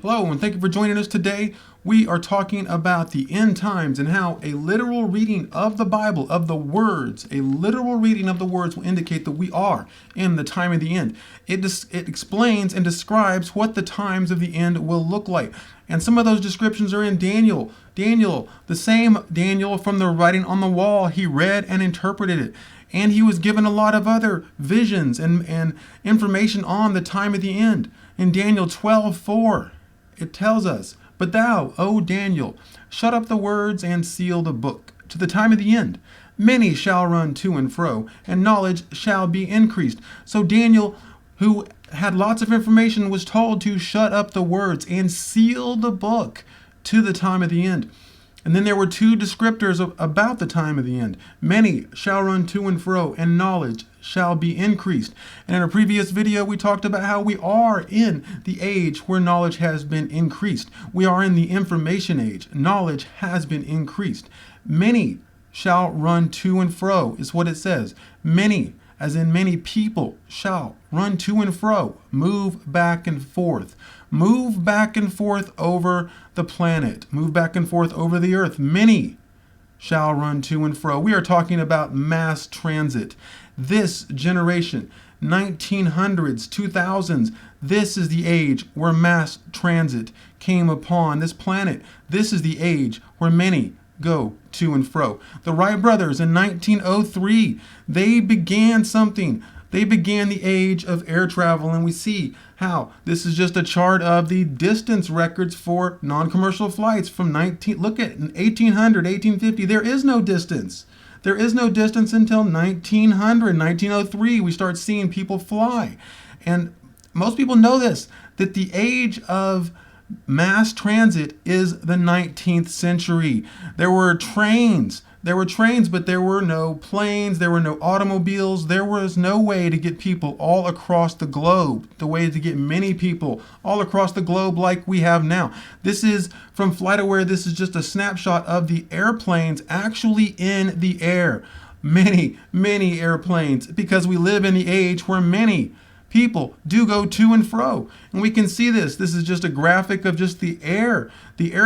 Hello, and thank you for joining us today. We are talking about the end times and how a literal reading of the Bible, of the words, a literal reading of the words will indicate that we are in the time of the end. It explains and describes what the times of the end will look like. And some of those descriptions are in Daniel. Daniel, the same Daniel from the writing on the wall, he read and interpreted it. And he was given a lot of other visions and information on the time of the end. In Daniel 12:4, it tells us, "But thou, O Daniel, shut up the words and seal the book to the time of the end. Many shall run to and fro, and knowledge shall be increased." So Daniel, who had lots of information, was told to shut up the words and seal the book to the time of the end. And then there were two descriptors about the time of the end. Many shall run to and fro, and knowledge shall be increased. And in a previous video, we talked about how we are in the age where knowledge has been increased. We are in the information age. Knowledge has been increased. Many shall run to and fro, is what it says. Many, as in many people, shall run to and fro, move back and forth. Move back and forth over the planet. Move back and forth over the earth. Many shall run to and fro. We are talking about mass transit. This generation, 1900s, 2000s, this is the age where mass transit came upon this planet. This is the age where many go to and fro. The Wright brothers in 1903, they began something. They began the age of air travel, and we see how this is just a chart of the distance records for non-commercial flights from 1800, 1850. There is no distance. There is no distance until 1900, 1903. We start seeing people fly. And most people know this, that the age of mass transit is the 19th century. There were trains, but there were no planes, there were no automobiles, there was no way to get people all across the globe, the way to get many people all across the globe like we have now. This is from FlightAware. This is just a snapshot of the airplanes actually in the air. Many, many airplanes, because we live in the age where many people do go to and fro. And we can see this. This is just a graphic of just the air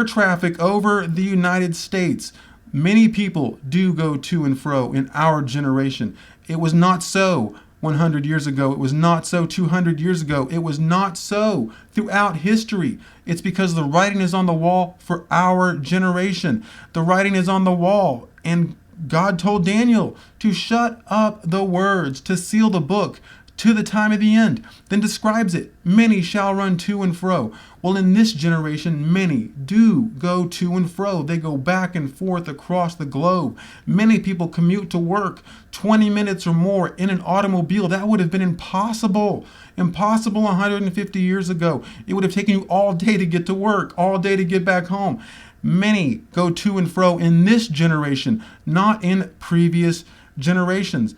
traffic over the United States. Many people do go to and fro in our generation. It was not so 100 years ago. It was not so 200 years ago. It was not so throughout history. It's because the writing is on the wall for our generation. The writing is on the wall, and God told Daniel to shut up the words, to seal the book to the time of the end. Then describes it. Many shall run to and fro. Well, in this generation, many do go to and fro. They go back and forth across the globe. Many people commute to work 20 minutes or more in an automobile. That would have been impossible. Impossible 150 years ago. It would have taken you all day to get to work, all day to get back home. Many go to and fro in this generation, not in previous generations.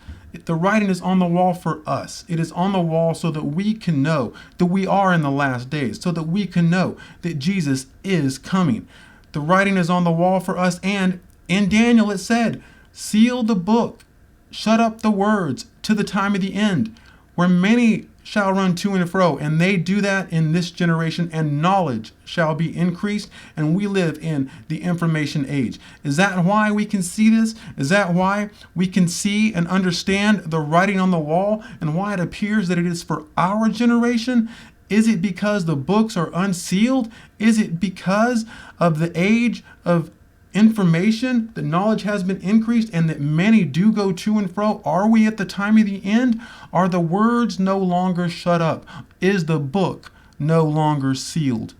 The writing is on the wall for us. It is on the wall so that we can know that we are in the last days, so that we can know that Jesus is coming. The writing is on the wall for us, and in Daniel it said, seal the book, shut up the words to the time of the end, where many shall run to and fro, and they do that in this generation, and knowledge shall be increased, and we live in the information age. Is that why we can see this? Is that why we can see and understand the writing on the wall, and why it appears that it is for our generation? Is it because the books are unsealed? Is it because of the age of information, the knowledge has been increased, and that many do go to and fro? Are we at the time of the end? Are the words no longer shut up? Is the book no longer sealed?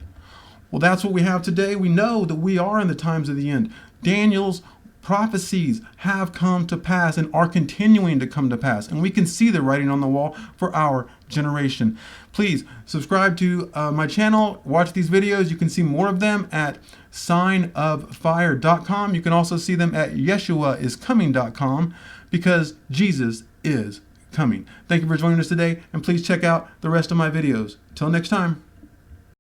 Well, that's what we have today. We know that we are in the times of the end. Daniel's prophecies have come to pass and are continuing to come to pass, and we can see the writing on the wall for our generation. Please subscribe to my channel, watch these videos. You can see more of them at signoffire.com. You can also see them at yeshuaiscoming.com, because Jesus is coming. Thank you for joining us today, and please check out the rest of my videos. Till next time.